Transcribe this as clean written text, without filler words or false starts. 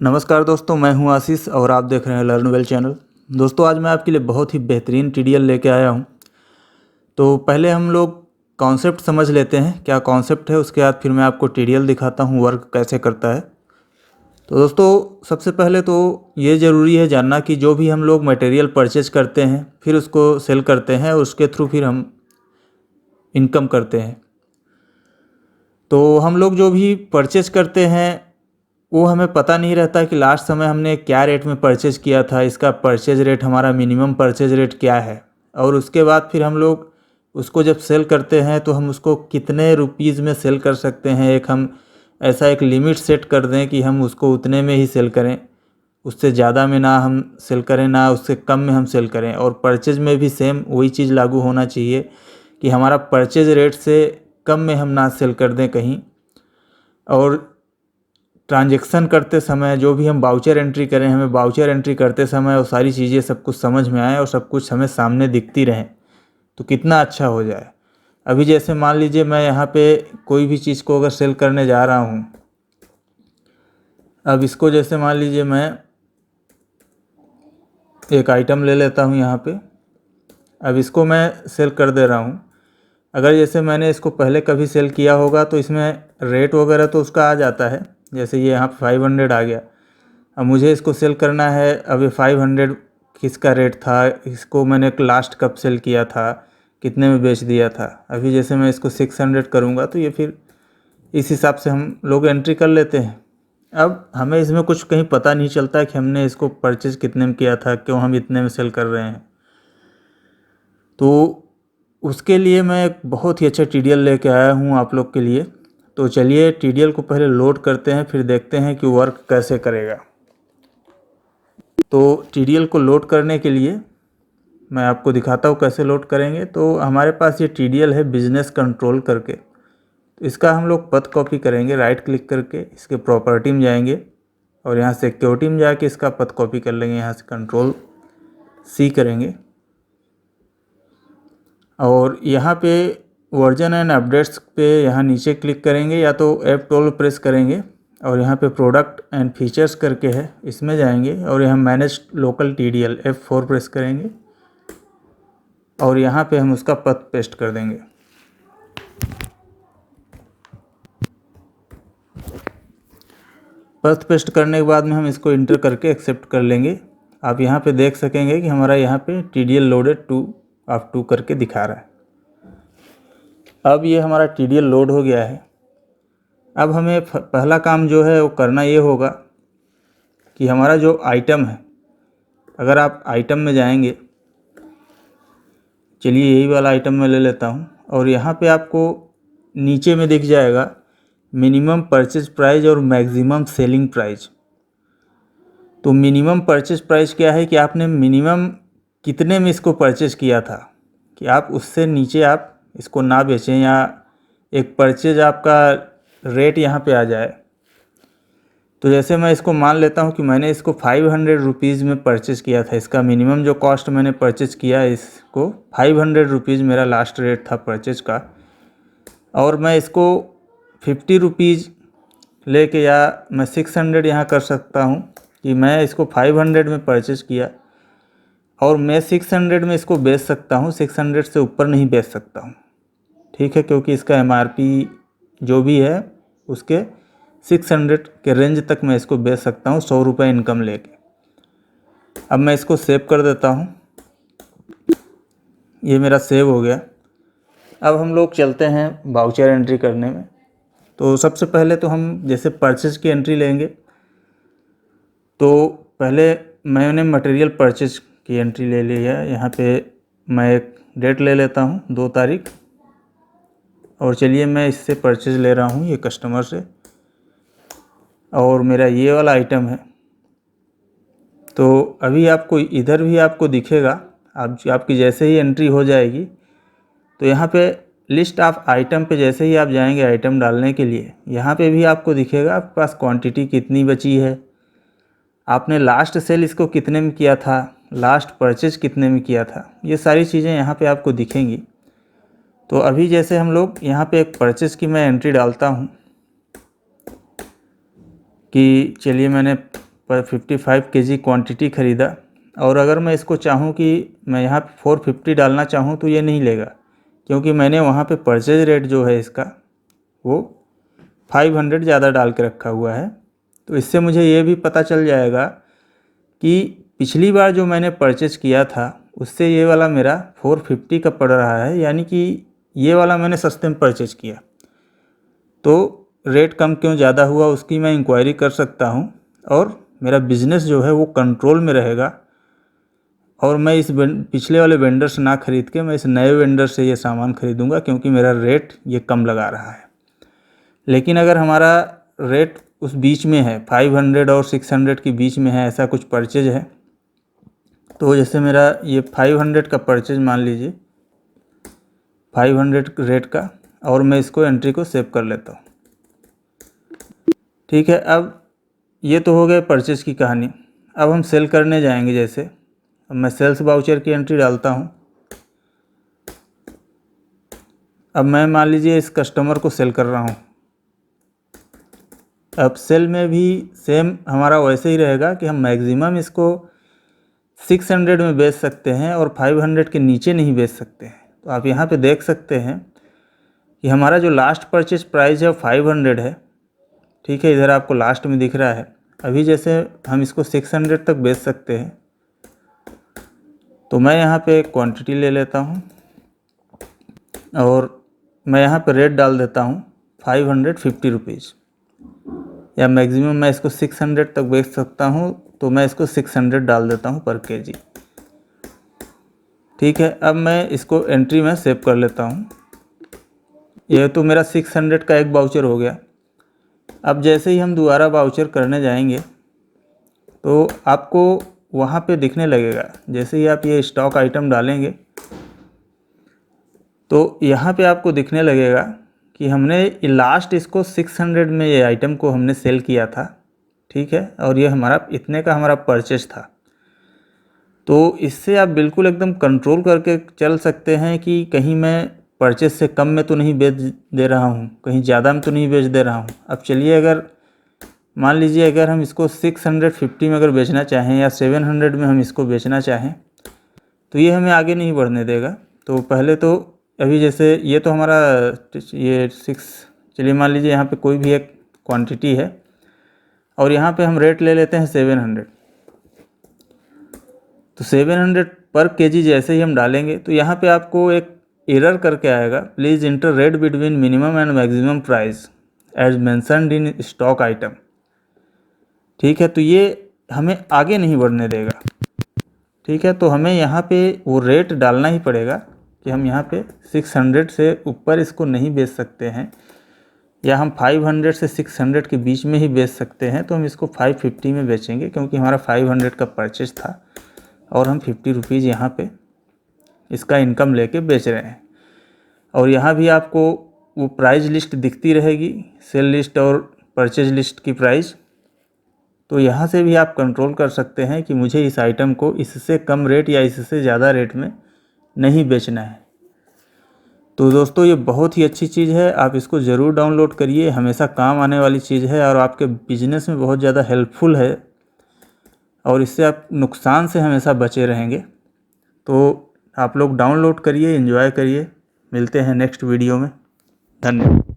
नमस्कार दोस्तों, मैं हूं आशीष और आप देख रहे हैं लर्न वेल चैनल। दोस्तों, आज मैं आपके लिए बहुत ही बेहतरीन टीडीएल लेके आया हूं। तो पहले हम लोग कॉन्सेप्ट समझ लेते हैं, क्या कॉन्सेप्ट है। उसके बाद फिर मैं आपको टीडीएल दिखाता हूं वर्क कैसे करता है। तो दोस्तों, सबसे पहले तो ये ज़रूरी है जानना कि जो भी हम लोग मटेरियल परचेज करते हैं फिर उसको सेल करते हैं, उसके थ्रू फिर हम इनकम करते हैं। तो हम लोग जो भी परचेज करते हैं वो हमें पता नहीं रहता कि लास्ट समय हमने क्या रेट में परचेज किया था, इसका परचेज रेट, हमारा मिनिमम परचेज रेट क्या है। और उसके बाद फिर हम लोग उसको जब सेल करते हैं तो हम उसको कितने रुपीज़ में सेल कर सकते हैं। हम ऐसा एक लिमिट सेट कर दें कि हम उसको उतने में ही सेल करें, उससे ज़्यादा में ना हम सेल करें, ना उससे कम में हम सेल करें। और परचेज में भी सेम वही चीज़ लागू होना चाहिए कि हमारा परचेज रेट से कम में हम ना सेल कर दें कहीं। और ट्रांजैक्शन करते समय जो भी हम बाउचर एंट्री करें, हमें बाउचर एंट्री करते समय वो सारी चीज़ें सब कुछ समझ में आए और सब कुछ हमें सामने दिखती रहें तो कितना अच्छा हो जाए। अभी जैसे मान लीजिए मैं यहाँ पे कोई भी चीज़ को अगर सेल करने जा रहा हूँ, अब इसको जैसे मान लीजिए मैं एक आइटम ले लेता हूँ यहाँ पे। अब इसको मैं सेल कर दे रहा हूँ। अगर जैसे मैंने इसको पहले कभी सेल किया होगा तो इसमें रेट वगैरह तो उसका आ जाता है, जैसे ये यहाँ 500 आ गया। अब मुझे इसको सेल करना है। अब ये 500 किसका रेट था, इसको मैंने लास्ट कब सेल किया था, कितने में बेच दिया था। अभी जैसे मैं इसको 600 करूँगा तो ये फिर इस हिसाब से हम लोग एंट्री कर लेते हैं। अब हमें इसमें कुछ कहीं पता नहीं चलता कि हमने इसको परचेज कितने में किया था, क्यों हम इतने में सेल कर रहे हैं। तो उसके लिए मैं एक बहुत ही अच्छा टीडीएल लेके आया हूँ आप लोग के लिए। तो चलिए टीडीएल को पहले लोड करते हैं, फिर देखते हैं कि वर्क कैसे करेगा। तो टीडीएल को लोड करने के लिए मैं आपको दिखाता हूँ कैसे लोड करेंगे। तो हमारे पास ये टीडीएल है बिजनेस कंट्रोल करके। तो इसका हम लोग पथ कॉपी करेंगे, राइट क्लिक करके इसके प्रॉपर्टी में जाएंगे और यहाँ से सिक्योरिटी में जाके इसका पथ कॉपी कर लेंगे। यहाँ से कंट्रोल सी करेंगे और यहाँ पे वर्जन एंड अपडेट्स पे यहाँ नीचे क्लिक करेंगे, या तो F12 प्रेस करेंगे और यहाँ पे प्रोडक्ट एंड फीचर्स करके है, इसमें जाएंगे और यहाँ manage local TDL F4 press करेंगे और यहाँ पे हम उसका पथ पेस्ट कर देंगे। पथ पेस्ट करने के बाद में हम इसको इंटर करके एक्सेप्ट कर लेंगे। आप यहाँ पे देख सकेंगे कि हमारा यहाँ पे टीडीएल लोडेड 2 करके दिखा रहा है। अब ये हमारा टीडीएल लोड हो गया है। अब हमें पहला काम जो है वो करना ये होगा कि हमारा जो आइटम है, अगर आप आइटम में जाएंगे, चलिए यही वाला आइटम मैं ले लेता हूँ और यहाँ पे आपको नीचे में दिख जाएगा मिनिमम परचेज प्राइस और मैक्सिमम सेलिंग प्राइस। तो मिनिमम परचेज प्राइस क्या है कि आपने मिनिमम कितने में इसको परचेज किया था, कि आप उससे नीचे आप इसको ना बेचें, या एक परचेज आपका रेट यहाँ पे आ जाए। तो जैसे मैं इसको मान लेता हूँ कि मैंने इसको 500 रुपीज़ में परचेज़ किया था। इसका मिनिमम जो कॉस्ट मैंने परचेज़ किया, इसको 500 रुपीज़ मेरा लास्ट रेट था परचेज़ का। और मैं इसको 50 रुपीज़ लेके, या मैं 600 यहाँ कर सकता हूँ कि मैं इसको 500 में परचेज़ किया और मैं 600 में इसको बेच सकता हूँ, 600 से ऊपर नहीं बेच सकता हूँ। ठीक है, क्योंकि इसका एमआरपी जो भी है उसके 600 के रेंज तक मैं इसको बेच सकता हूँ 100 रुपये इनकम लेके। अब मैं इसको सेव कर देता हूँ। ये मेरा सेव हो गया। अब हम लोग चलते हैं बाउचर एंट्री करने में। तो सबसे पहले तो हम जैसे परचेज की एंट्री लेंगे, तो पहले मैंने मटेरियल परचेज की एंट्री ले ली है। यहाँ पे मैं एक डेट ले लेता हूँ, 2 तारीख, और चलिए मैं इससे परचेज ले रहा हूँ, ये कस्टमर से, और मेरा ये वाला आइटम है। तो अभी आपको इधर भी आपको दिखेगा, आपकी जैसे ही एंट्री हो जाएगी तो यहाँ पे लिस्ट ऑफ आइटम पे जैसे ही आप जाएंगे आइटम डालने के लिए, यहाँ पे भी आपको दिखेगा आपके पास क्वांटिटी कितनी बची है, आपने लास्ट सेल इसको कितने में किया था, लास्ट परचेज कितने में किया था, ये सारी चीज़ें यहाँ पे आपको दिखेंगी। तो अभी जैसे हम लोग यहाँ पे एक परचेज की मैं एंट्री डालता हूँ कि चलिए मैंने 55 केजी क्वांटिटी ख़रीदा, और अगर मैं इसको चाहूँ कि मैं यहाँ पे 450 डालना चाहूँ तो ये नहीं लेगा, क्योंकि मैंने वहाँ पे परचेज रेट जो है इसका वो 500 ज़्यादा डाल के रखा हुआ है। तो इससे मुझे ये भी पता चल जाएगा कि पिछली बार जो मैंने परचेज किया था उससे ये वाला मेरा 450 का पड़ रहा है, यानी कि ये वाला मैंने सस्ते में परचेज किया, तो रेट कम क्यों ज़्यादा हुआ उसकी मैं इंक्वायरी कर सकता हूँ, और मेरा बिज़नेस जो है वो कंट्रोल में रहेगा, और मैं इस पिछले वाले वेंडर से ना ख़रीद के मैं इस नए वेंडर से ये सामान ख़रीदूँगा, क्योंकि मेरा रेट ये कम लगा रहा है। लेकिन अगर हमारा रेट उस बीच में है, 500 और 600 के बीच में है, ऐसा कुछ परचेज है, तो जैसे मेरा ये 500 का परचेज मान लीजिए, 500 रेट का, और मैं इसको एंट्री को सेव कर लेता हूँ। ठीक है, अब ये तो हो गए परचेज की कहानी। अब हम सेल करने जाएंगे। जैसे अब मैं सेल्स वाउचर की एंट्री डालता हूँ। अब मैं मान लीजिए इस कस्टमर को सेल कर रहा हूँ। अब सेल में भी सेम हमारा वैसे ही रहेगा कि हम मैक्सिमम इसको 600 में बेच सकते हैं और 500 के नीचे नहीं बेच सकते हैं। तो आप यहाँ पे देख सकते हैं कि हमारा जो लास्ट परचेज प्राइस है 500 है। ठीक है, इधर आपको लास्ट में दिख रहा है। अभी जैसे हम इसको 600 तक बेच सकते हैं, तो मैं यहाँ पे क्वांटिटी ले लेता हूँ और मैं यहाँ पे रेट डाल देता हूँ 550 रुपीज़, या मैक्सिमम मैं इसको 600 तक बेच सकता हूँ, तो मैं इसको 600 डाल देता हूँ पर केजी। ठीक है, अब मैं इसको एंट्री में सेव कर लेता हूँ। यह तो मेरा 600 का एक वाउचर हो गया। अब जैसे ही हम दोबारा वाउचर करने जाएंगे तो आपको वहाँ पे दिखने लगेगा, जैसे ही आप ये स्टॉक आइटम डालेंगे तो यहाँ पे आपको दिखने लगेगा कि हमने लास्ट इसको 600 में ये आइटम को हमने सेल किया था। ठीक है, और ये हमारा इतने का हमारा परचेज था। तो इससे आप बिल्कुल एकदम कंट्रोल करके चल सकते हैं कि कहीं मैं परचेज से कम में तो नहीं बेच दे रहा हूँ, कहीं ज़्यादा में तो नहीं बेच दे रहा हूँ। अब चलिए, अगर मान लीजिए अगर हम इसको 650 में अगर बेचना चाहें या 700 में हम इसको बेचना चाहें, तो ये हमें आगे नहीं बढ़ने देगा। तो पहले तो अभी जैसे ये तो हमारा ये 6, चलिए मान लीजिए यहाँ पे कोई भी एक क्वांटिटी है और यहाँ पे हम रेट ले लेते हैं 700। तो 700 पर केजी जैसे ही हम डालेंगे तो यहाँ पे आपको एक एरर करके आएगा, please enter rate between minimum and maximum price as mentioned in stock item. ठीक है, तो ये हमें आगे नहीं बढ़ने देगा। ठीक है, तो हमें यहाँ पे वो रेट डालना ही पड़ेगा कि हम यहाँ पे 600 से ऊपर इसको नहीं बेच सकते हैं, या हम 500 से 600 के बीच में ही बेच सकते हैं। तो हम इसको 550 में बेचेंगे, क्योंकि हमारा 500 का परचेज था और हम 50 रुपीज़ यहाँ पे इसका इनकम लेके बेच रहे हैं। और यहाँ भी आपको वो प्राइस लिस्ट दिखती रहेगी, सेल लिस्ट और परचेज लिस्ट की प्राइस। तो यहाँ से भी आप कंट्रोल कर सकते हैं कि मुझे इस आइटम को इससे कम रेट या इससे ज़्यादा रेट में नहीं बेचना है। तो दोस्तों, ये बहुत ही अच्छी चीज़ है, आप इसको ज़रूर डाउनलोड करिए, हमेशा काम आने वाली चीज़ है और आपके बिजनेस में बहुत ज़्यादा हेल्पफुल है, और इससे आप नुकसान से हमेशा बचे रहेंगे। तो आप लोग डाउनलोड करिए, एंजॉय करिए। मिलते हैं नेक्स्ट वीडियो में। धन्यवाद।